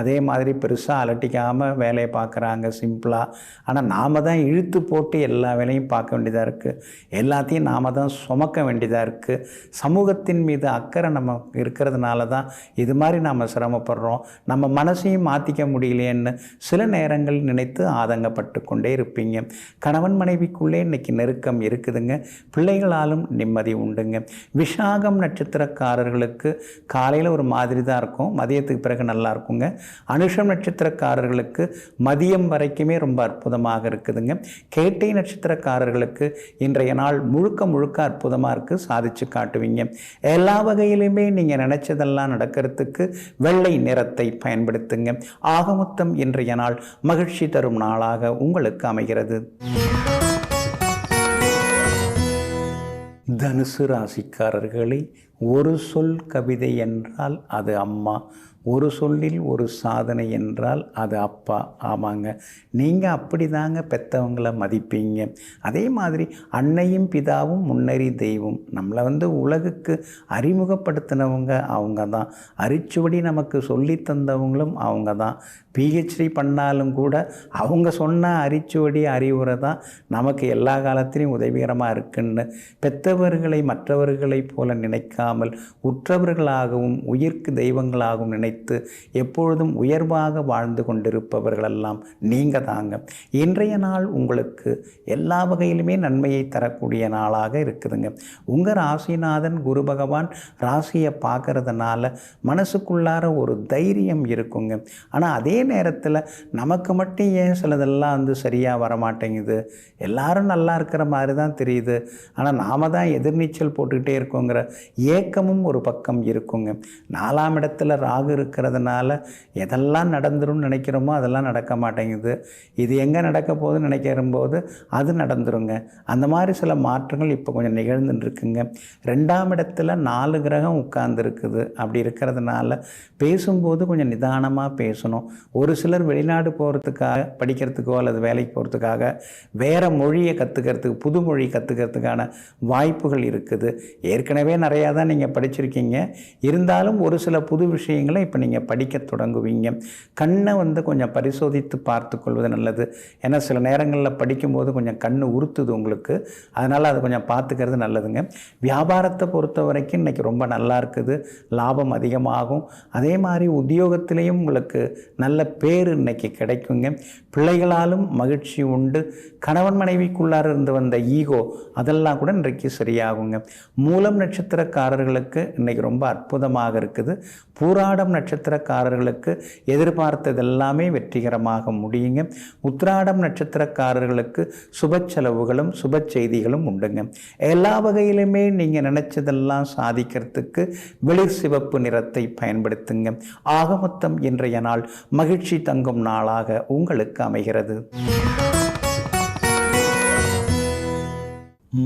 அதே மாதிரி பெருசாக அலட்டிக்காமல் வேலையை பார்க்குறாங்க சிம்பிளாக. ஆனால் நாம் தான் இழுத்து போட்டு எல்லா வேலையும் பார்க்க வேண்டியதாக இருக்குது. எல்லாத்தையும் நாம் தான் சுமக்க வேண்டியதாக இருக்குது. சமூகத்தின் மீது அக்கறை நம்ம இருக்கிறதுனால தான் இது மாதிரி நாம் சிரமப்படுறோம். நம்ம மனசையும் மாற்றிக்க முடியலையேன்னு சில நேரங்கள் நினைத்து ஆதங்கப்பட்டு கொண்டே இருப்பீங்க. கணவன் மனைவிக்குள்ளே இன்றைக்கி நெருக்கம் இருக்குதுங்க. பிள்ளைகளாலும் நிம்மதி உண்டுங்க. விஷாகம் நட்சத்திரக்காரர்களுக்கு காலையில் ஒரு மாதிரி தான் இருக்கும், மதியத்துக்கு பிறகு நல்லா இருக்குங்க. அனுஷம் நட்சத்திரக்காரர்களுக்கு மதியம் வரைக்குமே ரொம்ப அற்புதமாக இருக்குதுங்க. கேட்டை நட்சத்திரக்காரர்களுக்கு இன்றைய நாள் முழுக்க முழுக்க அற்புதமாக இருக்குது, சாதிச்சு காட்டுவீங்க. எல்லா வகையிலுமே நீங்கள் நினைச்சதெல்லாம் நடக்கிறதுக்கு வெள்ளை நிறத்தை பயன்படுத்துங்க. ஆகமொத்தம் இன்றைய நாள் மகிழ்ச்சி தரும் நாளாக உங்களுக்கு அமைகிறது. தனுசு ராசிக்காரர்களே, ஒரு சொல் கவிதை என்றால் அது அம்மா, ஒரு சொல்லில் ஒரு சாதனை என்றால் அது அப்பா. ஆமாங்க, நீங்கள் அப்படி தாங்க பெற்றவங்களை மதிப்பீங்க. அதே மாதிரி அன்னையும் பிதாவும் முன்னறி தெய்வம். நம்மளை உலகுக்கு அறிமுகப்படுத்தினவங்க அவங்க தான். அரிச்சுவடி நமக்கு சொல்லி தந்தவங்களும் அவங்க தான். பிஹெச்டி பண்ணாலும் கூட அவங்க சொன்ன அரிச்சுவடி அறிவுரை தான் நமக்கு எல்லா காலத்திலையும் உதவிகரமாக இருக்குன்னு பெற்றவர்களை மற்றவர்களைப் போல நினைக்காமல் உற்றவர்களாகவும் உயிர்க்கு தெய்வங்களாகவும் நினைத்து எப்பொழுதும் உயர்வாக வாழ்ந்து கொண்டிருப்பவர்களெல்லாம் நீங்கள் தாங்க. இன்றைய நாள் உங்களுக்கு எல்லா வகையிலுமே நன்மையை தரக்கூடிய நாளாக இருக்குதுங்க. உங்கள் ராசிநாதன் குரு பகவான் ராசியை பார்க்கறதுனால மனசுக்குள்ளார ஒரு தைரியம் இருக்குங்க. ஆனால் அதே நேரத்தில் நமக்கு மட்டும் ஏன் சிலதெல்லாம் சரியாக வரமாட்டேங்குது, எல்லாரும் நல்லா இருக்கிற மாதிரி தான் தெரியுது, ஆனால் நாம் தான் எதிர்நீச்சல் போட்டுக்கிட்டே இருக்கோங்கிற ஏக்கமும் ஒரு பக்கம் இருக்குங்க. 4ஆம் இடத்துல ராகு இருக்கிறதுனால எதெல்லாம் நடந்துரும்னு நினைக்கிறோமோ அதெல்லாம் நடக்க மாட்டேங்குது. இது எங்கே நடக்க போகுதுன்னு நினைக்கிற போது அது நடந்துருங்க. அந்த மாதிரி சில மாற்றங்கள் இப்போ கொஞ்சம் நிகழ்ந்துட்டு இருக்குங்க. 2ஆம் இடத்துல 4 கிரகம் உட்கார்ந்துருக்குது. அப்படி இருக்கிறதுனால பேசும்போது கொஞ்சம் நிதானமாக பேசணும். ஒரு சிலர் வெளிநாடு போகிறதுக்காக, படிக்கிறதுக்கோ அல்லது வேலைக்கு போகிறதுக்காக வேறு மொழியை கற்றுக்கிறதுக்கு, புது மொழி கற்றுக்கிறதுக்கான வாய்ப்புகள் இருக்குது. ஏற்கனவே நிறையா தான் நீங்கள் படிச்சிருக்கீங்க. இருந்தாலும் ஒரு சில புது விஷயங்களை இப்போ நீங்கள் படிக்க தொடங்குவீங்க. கண்ணை கொஞ்சம் பரிசோதித்து பார்த்து கொள்வது நல்லது. ஏன்னா சில நேரங்களில் படிக்கும்போது கொஞ்சம் கண்ணு உறுத்துது உங்களுக்கு, அதனால் அதை கொஞ்சம் பார்த்துக்கிறது நல்லதுங்க. வியாபாரத்தை பொறுத்த வரைக்கும் இன்றைக்கி ரொம்ப நல்லா இருக்குது, லாபம் அதிகமாகும். அதே மாதிரி உத்தியோகத்திலையும் உங்களுக்கு நல்ல பேர் இன்றைக்கி கிடைக்குங்க. பிள்ளைகளாலும் மகிழ்ச்சி உண்டு. கணவன் மனைவிக்குள்ளார இருந்து வந்த ஈகோ அதெல்லாம் கூட இன்றைக்கு சரியாகுங்க. மூலம் நட்சத்திரக்காரர்களுக்கு இன்றைக்கி ரொம்ப அற்புதமாக இருக்குது. பூராடம் நட்சத்திரக்காரர்களுக்கு எதிர்பார்த்தது எல்லாமே வெற்றிகரமாக முடியுங்க. உத்திராடம் நட்சத்திரக்காரர்களுக்கு சுப செலவுகளும் சுப செய்திகளும் உண்டுங்க. எல்லா வகையிலுமே நீங்கள் நினைச்சதெல்லாம் சாதிக்கிறதுக்கு வெளிர் சிவப்பு நிறத்தை பயன்படுத்துங்க. ஆகமொத்தம் இன்றைய நாள் மகிழ்ச்சி தங்கும் நாளாக உங்களுக்கு அமைகிறது.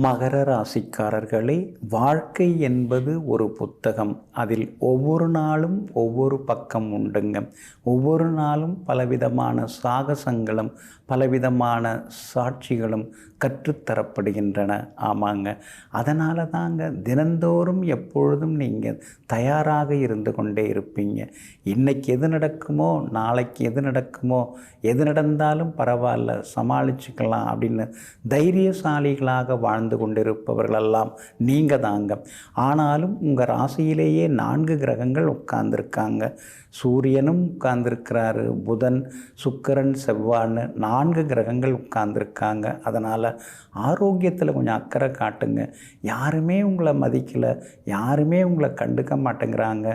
மகர ராசிக்காரர்களே, வாழ்க்கை என்பது ஒரு புத்தகம். அதில் ஒவ்வொரு நாளும் ஒவ்வொரு பக்கம் உண்டுங்க. ஒவ்வொரு நாளும் பலவிதமான சாகசங்களும் பலவிதமான சாட்சிகளும் கற்றுத்தரப்படுகின்றன. ஆமாங்க, அதனால தாங்க தினந்தோறும் எப்பொழுதும் நீங்கள் தயாராக இருந்து கொண்டே இருப்பீங்க. இன்றைக்கி எது நடக்குமோ, நாளைக்கு எது நடக்குமோ, எது நடந்தாலும் பரவாயில்ல, சமாளிச்சுக்கலாம் அப்படின்னு தைரியசாலிகளாக வாழ்ந்து கொண்டிருப்பவர்களெல்லாம் நீங்கள் தாங்க. ஆனாலும் உங்கள் ராசியிலேயே 4 கிரகங்கள் உட்கார்ந்துருக்காங்க. சூரியனும் உட்கார்ந்துருக்கிறாரு, புதன், சுக்கிரன், செவ்வாய்னு 4 கிரகங்கள் உட்கார்ந்துருக்காங்க. அதனால் ஆரோக்கியத்தில் கொஞ்சம் அக்கறை காட்டுங்க. யாருமே உங்களை மதிக்கலை, யாருமே உங்களை கண்டுக்க மாட்டேங்கிறாங்க,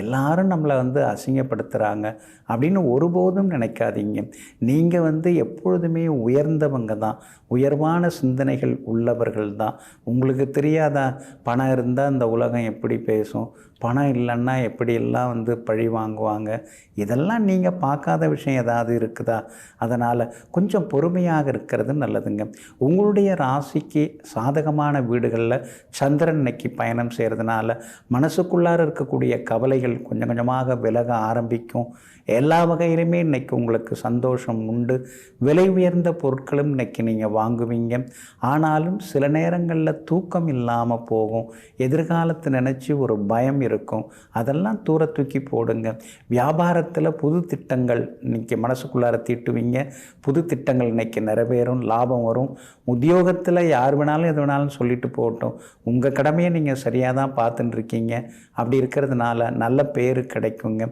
எல்லாரும் நம்மளை அசிங்கப்படுத்துகிறாங்க அப்படின்னு ஒருபோதும் நினைக்காதீங்க. நீங்கள் எப்பொழுதுமே உயர்ந்தவங்க தான், உயர்வான சிந்தனைகள் உள்ளவர்கள் தான். உங்களுக்கு தெரியாதா, பணம் இருந்தால் இந்த உலகம் எப்படி பேசும், பணம் இல்லைன்னா எப்படியெல்லாம் பழி வாங்குவாங்க. இதெல்லாம் நீங்கள் பார்க்காத விஷயம் ஏதாவது இருக்குதா? அதனால் கொஞ்சம் பொறுமையாக இருக்கிறது நல்லதுங்க. உங்களுடைய ராசிக்கு சாதகமான வீடுகளில் சந்திரன் இன்னைக்கு பயணம் செய்கிறதுனால மனசுக்குள்ளார இருக்கக்கூடிய கவலைகள் கொஞ்சம் கொஞ்சமாக விலக ஆரம்பிக்கும். எல்லா வகையிலுமே இன்றைக்கி உங்களுக்கு சந்தோஷம் உண்டு. விலை உயர்ந்த பொருட்களும் இன்றைக்கி நீங்கள் வாங்குவீங்க. ஆனாலும் சில நேரங்களில் தூக்கம் இல்லாமல் போகும். எதிர்காலத்தை நினச்சி ஒரு பயம் இருக்கும். அதெல்லாம் தூர தூக்கி போடுங்க. வியாபாரத்தில் புது திட்டங்கள் இன்றைக்கி மனசுக்குள்ளார தீட்டுவீங்க. புது திட்டங்கள் இன்றைக்கி நிறைவேறும், லாபம் வரும். உத்தியோகத்தில் யார் வேணாலும் எது வேணாலும் சொல்லிட்டு போகட்டும், உங்கள் கடமையை நீங்கள் சரியாக தான் பார்த்துட்டு இருக்கீங்க. அப்படி இருக்கிறதுனால நல்ல பேர் கிடைக்குங்க.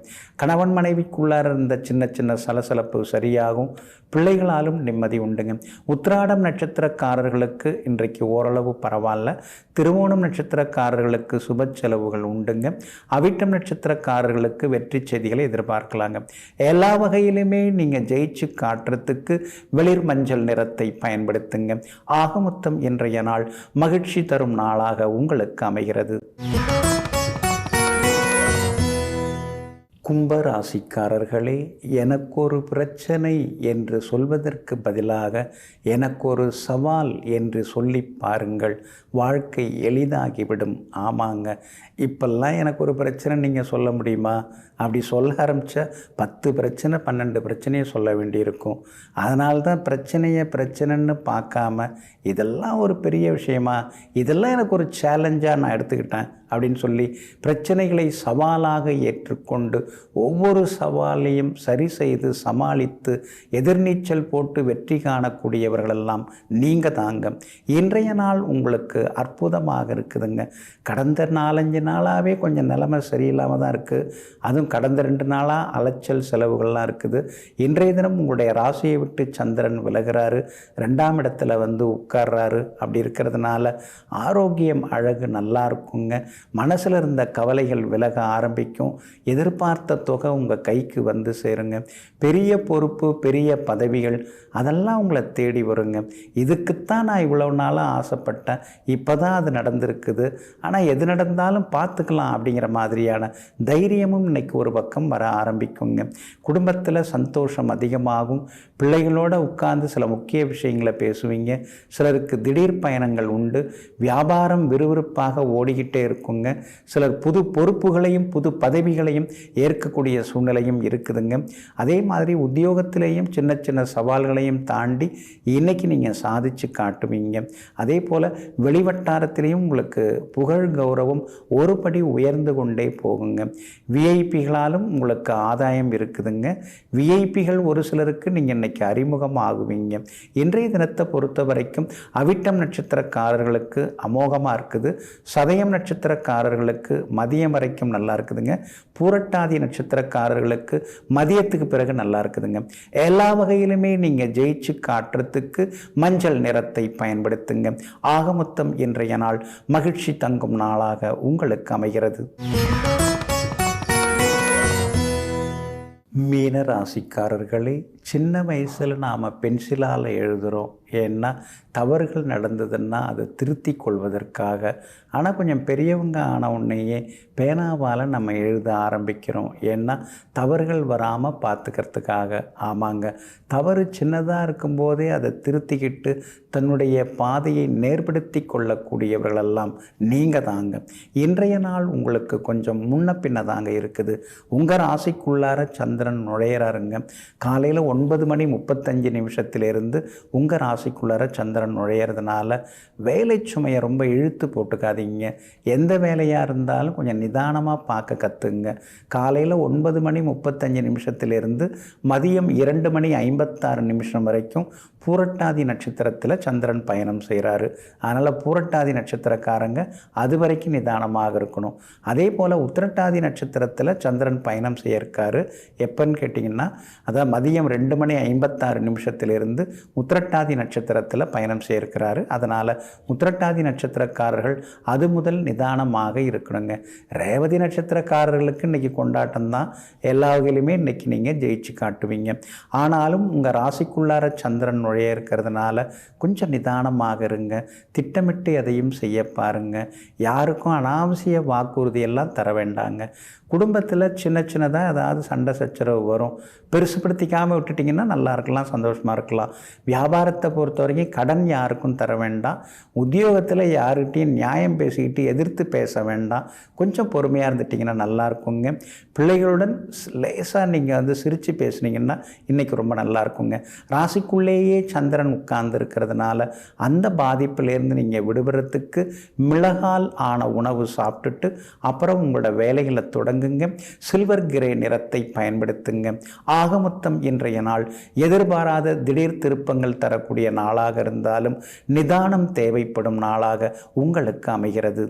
கணவன் மனைவிக்குள்ளார இருந்த சின்ன சின்ன சலசலப்பு சரியாகும். பிள்ளைகளாலும் நிம்மதி உண்டுங்க. உத்திராடம் நட்சத்திரக்காரர்களுக்கு இன்றைக்கு ஓரளவு பரவாயில்ல. திருவோணம் நட்சத்திரக்காரர்களுக்கு சுப செலவுகள் உண்டுங்க. அவிட்டம் நட்சத்திரக்காரர்களுக்கு வெற்றி செய்திகளை எதிர்பார்க்கலாங்க. எல்லா வகையிலுமே நீங்கள் ஜெயிச்சு காட்டுறதுக்கு வெளிர் மஞ்சள் நிறத்தை பயன்படுத்துங்க. ஆகமொத்தம் இன்றைய நாள் மகிழ்ச்சி தரும் நாளாக உங்களுக்கு அமைகிறது. கும்பராசிக்காரர்களே, எனக்கொரு பிரச்சனை என்று சொல்வதற்கு பதிலாக எனக்கொரு சவால் என்று சொல்லி பாருங்கள், வாழ்க்கை எளிதாகிவிடும். ஆமாங்க, இப்பெல்லாம் எனக்கு ஒரு பிரச்சனை நீங்கள் சொல்ல முடியுமா? அப்படி சொல்ல ஆரம்பித்தா 10 பிரச்சனை 12 பிரச்சனையை சொல்ல வேண்டியிருக்கும். அதனால்தான் பிரச்சனைன்னு பார்க்காம இதெல்லாம் ஒரு பெரிய விஷயமா, இதெல்லாம் எனக்கு ஒரு சேலஞ்சாக நான் எடுத்துக்கிட்டேன் அப்படின்னு சொல்லி பிரச்சனைகளை சவாலாக ஏற்றுக்கொண்டு ஒவ்வொரு சவாலையும் சரி செய்து சமாளித்து எதிர்நீச்சல் போட்டு வெற்றி காணக்கூடியவர்களெல்லாம் நீங்கள் தாங்க. இன்றைய நாள் உங்களுக்கு அற்புதமாக இருக்குதுங்க. கடந்த 4-5 நாளாகவே கொஞ்சம் நிலைமை சரியில்லாமல் தான் இருக்குது. அதுவும் கடந்த 2 நாளாக அலைச்சல் செலவுகள்லாம் இருக்குது. இன்றைய தினம் உங்களுடைய ராசியை விட்டு சந்திரன் விலகிறாரு, 2ஆம் இடத்துல உட்கார்றாரு. அப்படி இருக்கிறதுனால ஆரோக்கியம் அழகு நல்லா இருக்குங்க. மனசில் இருந்த கவலைகள் விலக ஆரம்பிக்கும். எதிர்பார்த்த தொகை உங்கள் கைக்கு சேருங்க. பெரிய பொறுப்பு, பெரிய பதவிகள் அதெல்லாம் உங்களை தேடி வருங்க. இதுக்குத்தான் நான் இவ்வளவு நாளாக ஆசைப்பட்டேன், இப்போ தான் அது நடந்திருக்குது, ஆனால் எது நடந்தாலும் பார்த்துக்கலாம் அப்படிங்கிற மாதிரியான தைரியமும் இன்னைக்கு ஒரு பக்கம் வர ஆரம்பிக்குங்க. குடும்பத்தில் சந்தோஷம் அதிகமாகும். பிள்ளைகளோடு உட்கார்ந்து சில முக்கிய விஷயங்களை பேசுவீங்க. சிலருக்கு திடீர் பயணங்கள் உண்டு. வியாபாரம் விறுவிறுப்பாக ஓடிக்கிட்டே இருக்குங்க. சிலர் புது பொறுப்புகளையும் புது பதவிகளையும் ஏற்கக்கூடிய சூழ்நிலையும் இருக்குதுங்க. அதே மாதிரி உத்தியோகத்திலேயும் சின்ன சின்ன சவால்களையும் தாண்டி இன்னைக்கு நீங்கள் சாதிச்சு காட்டுவீங்க. அதே போல் வெளிவட்டாரத்திலையும் உங்களுக்கு புகழ் கௌரவம் ஒரு படி உயர்ந்து கொண்டே போகுங்க. விஐபிகளாலும் உங்களுக்கு ஆதாயம் இருக்குதுங்க. விஐபிகள் ஒரு சிலருக்கு நீங்கள் இன்னைக்கு அறிமுகம் ஆகுவீங்க. இன்றைய தினத்தை பொறுத்த வரைக்கும் அவிட்டம் நட்சத்திரக்காரர்களுக்கு அமோகமாக இருக்குது. சதயம் நட்சத்திரக்காரர்களுக்கு மதியம் வரைக்கும் நல்லா இருக்குதுங்க. பூரட்டாதி நட்சத்திரக்காரர்களுக்கு மதியத்துக்கு பிறகு நல்லா இருக்குதுங்க. எல்லா வகையிலுமே நீங்கள் ஜெயிச்சு காட்டுறதுக்கு மஞ்சள் நிறத்தை பயன்படுத்துங்க. ஆக மொத்தம் இன்றைய நாள் மகிழ்ச்சி தங்கும் நாளாக உங்களுக்கு அமைகிறது. மீன ராசிக்காரர்களே, சின்ன வயசில் நாம் பென்சிலால் எழுதுகிறோம். ஏன்னா தவறுகள் நடந்ததுன்னா அதை திருத்தி கொள்வதற்காக. ஆனால் கொஞ்சம் பெரியவங்க ஆன உடனேயே பேனாவால் நம்ம எழுத ஆரம்பிக்கிறோம். ஏன்னா தவறுகள் வராமல் பார்த்துக்கிறதுக்காக. ஆமாங்க, தவறு சின்னதாக இருக்கும்போதே அதை திருத்திக்கிட்டு தன்னுடைய பாதையை நேர்படுத்தி கொள்ளக்கூடியவர்களெல்லாம் நீங்கள் தாங்க. இன்றைய நாள் உங்களுக்கு கொஞ்சம் முன்ன பின்ன தாங்க இருக்குது. உங்கள் ராசிக்குள்ளார சந்திரன் நுழையிறாருங்க. காலையில் 9:35 உங்கள் ராசிக்குள்ளார சந்திரன் நுழையிறதுனால வேலை சுமையை ரொம்ப இழுத்து போட்டுக்காதீங்க. எந்த வேலையாக இருந்தாலும் கொஞ்சம் நிதானமாக பார்க்க கற்றுங்க. காலையில் 9:35 மதியம் 2:56 வரைக்கும் பூரட்டாதி நட்சத்திரத்தில் சந்திரன் பயணம் செய்கிறாரு. அதனால் பூரட்டாதி நட்சத்திரக்காரங்க அது வரைக்கும் நிதானமாக இருக்கணும். அதே போல் உத்திரட்டாதி நட்சத்திரத்தில் சந்திரன் பயணம் செய்ய இருக்காரு. எப்போன்னு கேட்டிங்கன்னா, அதான் மதியம் 2:56 உத்திரட்டாதி நட்சத்திரத்தில் பயணம் செய்ய இருக்கிறாரு. அதனால் உத்திரட்டாதி நட்சத்திரக்காரர்கள் அது முதல் நிதானமாக இருக்கணுங்க. ரேவதி நட்சத்திரக்காரர்களுக்கு இன்றைக்கி கொண்டாட்டம் தான். எல்லா வகையிலுமே இன்றைக்கி நீங்கள் ஜெயிச்சு காட்டுவீங்க. ஆனாலும் உங்கள் ராசிக்குள்ளார சந்திரன் நுழைய இருக்கிறதுனால கொஞ்சம் நிதானமாக இருங்க. திட்டமிட்டு எதையும் செய்ய பாருங்க. யாருக்கும் அனாவசிய வாக்குறுதியெல்லாம் தர வேண்டாங்க. குடும்பத்தில் சின்ன சின்னதாக ஏதாவது சண்டை சச்சரவு வரும். பெருசுப்படுத்திக்காமல் விட்டுட்டிங்கன்னா நல்லா இருக்கலாம், சந்தோஷமாக இருக்கலாம். வியாபாரத்தை பொறுத்த வரைக்கும் கடன் யாருக்கும் தர வேண்டாம். உத்தியோகத்தில் யார்கிட்டையும் நியாயம் பேசிக்கிட்டு எதிர்த்து பேச வேண்டாம். கொஞ்சம் பொறுமையாக இருந்துட்டிங்கன்னா நல்லா இருக்குங்க. பிள்ளைகளுடன் லேசாக நீங்கள் சிரித்து பேசுனீங்கன்னா இன்றைக்கி ரொம்ப நல்லா இருக்குங்க. ராசிக்குள்ளேயே சந்திரன் உட்கார்ந்து இருக்கிறதுனால அந்த பாதிப்பிலேருந்து நீங்கள் விடுபடுறதுக்கு மிளகால் ஆன உணவு சாப்பிட்டுட்டு அப்புறம் உங்களோட வேலைகளை தொடங்குங்க. சில்வர் கிரே நிறத்தை பயன்படுத்துங்க. ஆக மொத்தம் இன்றைய நாள் எதிர்பாராத திடீர் திருப்பங்கள் தரக்கூடிய நாளாக இருந்தாலும் நிதானம் தேவைப்படும் நாளாக உங்களுக்கு அமைகிறது.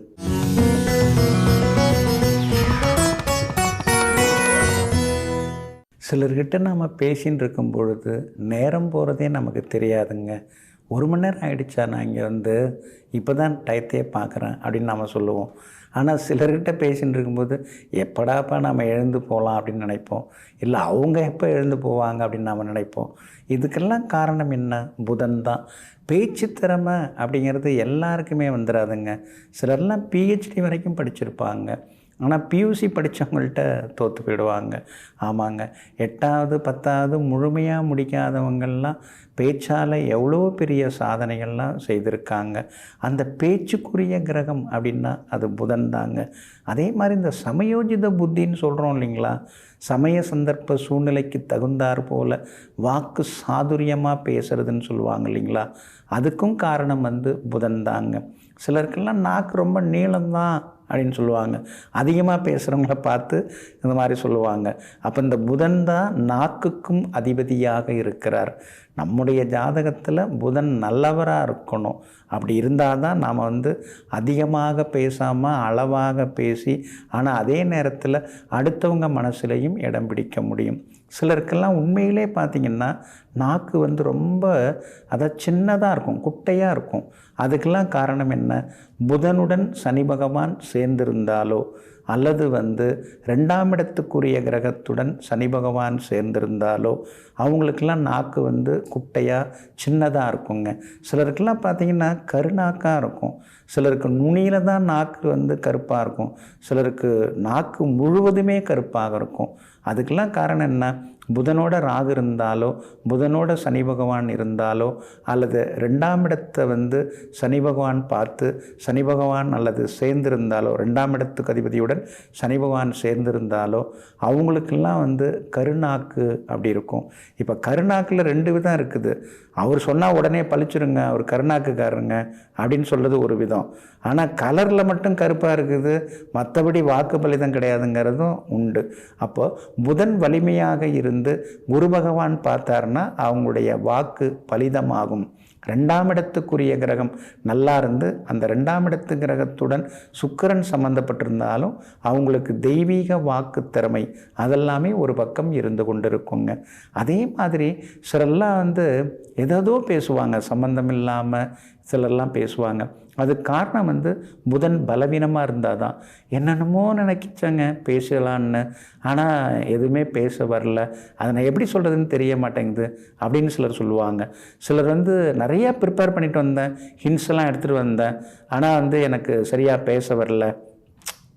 சிலர்கிட்ட நம்ம பேசின்னு இருக்கும் பொழுது நேரம் போகிறதே நமக்கு தெரியாதுங்க. 1 மணி நேரம் ஆகிடுச்சா, நான் இங்கே இப்போ தான் டயத்தையே பார்க்குறேன் அப்படின்னு நம்ம சொல்லுவோம். ஆனால் சிலர்கிட்ட பேசின்னு இருக்கும்போது எப்படாப்பா நம்ம எழுந்து போகலாம் அப்படின்னு நினைப்போம். இல்லை அவங்க எப்போ எழுந்து போவாங்க அப்படின்னு நம்ம நினைப்போம். இதுக்கெல்லாம் காரணம் என்ன? புதன் தான். பேச்சு திறமை அப்படிங்கிறது எல்லாருக்குமே வந்துடாதுங்க. சிலர்லாம் PhD வரைக்கும் படிச்சிருப்பாங்க. ஆனால் பியூசி படித்தவங்கள்ட்ட தோற்று போயிடுவாங்க. ஆமாங்க, 8வது 10வது முழுமையாக முடிக்காதவங்கள்லாம் பேச்சால் எவ்வளோ பெரிய சாதனைகள்லாம் செய்திருக்காங்க. அந்த பேச்சுக்குரிய கிரகம் அப்படின்னா அது புதன் தாங்க. அதே மாதிரி இந்த சமயோஜித புத்தின்னு சொல்கிறோம் இல்லைங்களா, சமய சந்தர்ப்ப சூழ்நிலைக்கு தகுந்தாற் போல் வாக்கு சாதுரியமாக பேசுகிறதுன்னு சொல்லுவாங்க இல்லைங்களா, அதுக்கும் காரணம் புதன் தாங்க. சிலருக்கெல்லாம் நாக்கு ரொம்ப நீளம்தான் அப்படின்னு சொல்லுவாங்க. அதிகமாக பேசுகிறவங்கள பார்த்து இந்த மாதிரி சொல்லுவாங்க. அப்போ இந்த புதன் தான் நாக்குக்கும் அதிபதியாக இருக்கிறார். நம்முடைய ஜாதகத்தில் புதன் நல்லவராக இருக்கணும். அப்படி இருந்தால் தான் நாம் அதிகமாக பேசாமல் அளவாக பேசி, ஆனால் அதே நேரத்தில் அடுத்தவங்க மனசுலையும் இடம் பிடிக்க முடியும். சிலருக்கெல்லாம் உண்மையிலே பார்த்திங்கன்னா நாக்கு ரொம்ப சின்னதாக இருக்கும், குட்டையாக இருக்கும். அதுக்கெல்லாம் காரணம் என்ன? புதனுடன் சனி பகவான் சேர்ந்திருந்தாலோ அல்லது 2ஆம் இடத்துக்குரிய கிரகத்துடன் சனி பகவான் சேர்ந்திருந்தாலோ அவங்களுக்கெல்லாம் நாக்கு குட்டையாக சின்னதாக இருக்குங்க. சிலருக்கெல்லாம் பார்த்திங்கன்னா கருநாக்காக இருக்கும். சிலருக்கு நுனியில் தான் நாக்கு கருப்பாக இருக்கும். சிலருக்கு நாக்கு முழுவதுமே கருப்பாக இருக்கும். அதுக்கெல்லாம் காரணம் என்ன? புதனோட ராகு இருந்தாலோ புதனோட சனி பகவான் இருந்தாலோ அல்லது 2ஆம் இடத்தை சனி பகவான் பார்த்து சனி பகவான் அல்லது சேர்ந்திருந்தாலோ 2ஆம் இடத்துக்கு அதிபதியுடன் சனி பகவான் சேர்ந்திருந்தாலோ அவங்களுக்கெல்லாம் கருநாக்கு அப்படி இருக்கும். இப்போ கருநாக்கில் 2 விதம் இருக்குது. அவர் சொன்னால் உடனே பழிச்சிருங்க, அவர் கருநாக்குக்காரருங்க அப்படின்னு சொல்கிறது ஒரு விதம். ஆனால் கலரில் மட்டும் கருப்பாக இருக்குது, மற்றபடி வாக்கு பலிதம் கிடையாதுங்கிறதும் உண்டு. அப்போது புதன் வலிமையாக இருந்து குரு பகவான் பார்த்தாருன்னா அவங்களுடைய வாக்கு பலிதமாகும். 2ஆம் இடத்துக்குரிய கிரகம் நல்லா இருந்து அந்த 2ஆம் இடத்து கிரகத்துடன் சுக்கிரன் சம்மந்தப்பட்டிருந்தாலும் அவங்களுக்கு தெய்வீக வாக்கு திறமை அதெல்லாமே ஒரு பக்கம் இருந்து கொண்டு இருக்குங்க. அதே மாதிரி சிலர்லாம் ஏதோ பேசுவாங்க, சம்மந்தம் இல்லாமல் சிலர்லாம் பேசுவாங்க. அதுக்கு காரணம் வந்து புதன் பலவீனமாக இருந்தால் தான். என்னென்னமோ நினைக்கிச்சங்க பேசலான்னு, ஆனால் எதுவுமே பேச வரல, அதை நான் எப்படி சொல்கிறதுன்னு தெரிய மாட்டேங்குது அப்படின்னு சிலர் சொல்லுவாங்க. சிலர் வந்து நிறையா ப்ரிப்பேர் பண்ணிட்டு வந்தேன், ஹிண்ட்ஸ் எல்லாம் எடுத்துகிட்டு வந்தேன், ஆனால் வந்து எனக்கு சரியாக பேச வரல,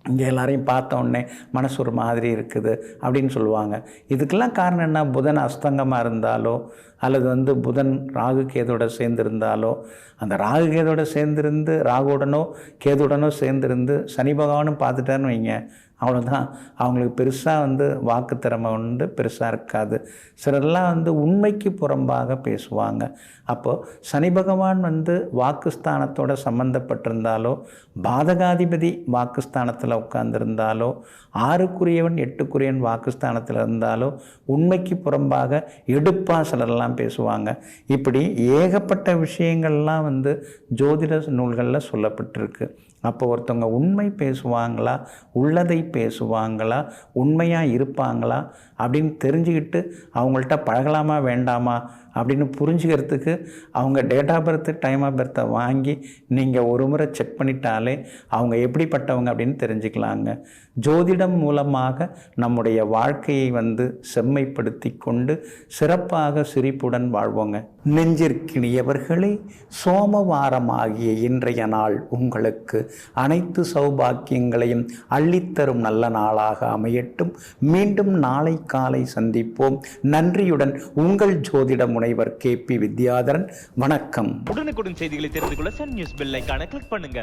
இங்கே எல்லாரையும் பார்த்த உடனே மனசு ஒரு மாதிரி இருக்குது அப்படின்னு சொல்லுவாங்க. இதுக்கெல்லாம் காரணம் என்ன? புதன் அஸ்தங்கமாக இருந்தாலோ அல்லது வந்து புதன் ராகு கேதோட சேர்ந்திருந்தாலோ, அந்த ராகு கேதோட சேர்ந்திருந்து ராகுடனோ கேதுடனோ சேர்ந்திருந்து சனி பகவானும் பார்த்துட்டான்னு வைங்க, அவ்வளோதான். அவங்களுக்கு பெருசாக வந்து வாக்கு திறமை வந்து பெருசாக இருக்காது. சிலர்லாம் வந்து உண்மைக்கு புறம்பாக பேசுவாங்க. அப்போது சனி பகவான் வந்து வாக்குஸ்தானத்தோட சம்மந்தப்பட்டிருந்தாலோ, பாதகாதிபதி வாக்குஸ்தானத்தில் உட்கார்ந்துருந்தாலோ, 6க்குரியவன் 8க்குரியவன் வாக்குஸ்தானத்தில் இருந்தாலோ உண்மைக்கு புறம்பாக எடுப்பாக சிலர்லாம் பேசுவாங்க. இப்படி ஏகப்பட்ட விஷயங்கள்லாம் வந்து ஜோதிட நூல்களில் சொல்லப்பட்டிருக்கு. அப்போ ஒருத்தவங்க உண்மை பேசுவாங்களா, உள்ளதை பேசுவாங்களா, உண்மையாக இருப்பாங்களா அப்படின்னு தெரிஞ்சுக்கிட்டு அவங்கள்ட்ட பழகலாமா வேண்டாமா அப்படின்னு புரிஞ்சுக்கிறதுக்கு அவங்க date of birth time of பர்த்தை வாங்கி நீங்கள் ஒரு முறை செக் பண்ணிட்டாலே அவங்க எப்படிப்பட்டவங்க அப்படின்னு தெரிஞ்சுக்கலாங்க. ஜோதிடம் மூலமாக நம்முடைய வாழ்க்கையை வந்து செம்மைப்படுத்தி கொண்டு சிறப்பாக சிரிப்புடன் வாழ்வோங்க. நெஞ்சிற்கினியவர்களே, சோமவாரமாகிய இன்றைய நாள் உங்களுக்கு அனைத்து சௌபாக்கியங்களையும் அள்ளித்தரும் நல்ல நாளாக அமையட்டும். மீண்டும் நாளை காலை சந்திப்போம். நன்றியுடன் உங்கள் ஜோதிட முனைவர் KP வித்யாதரன். வணக்கம். உடனுக்குடன் செய்திகளை தெரிந்து கொள்ள சன் நியூஸ் பெல் ஐகானை கிளிக் பண்ணுங்க.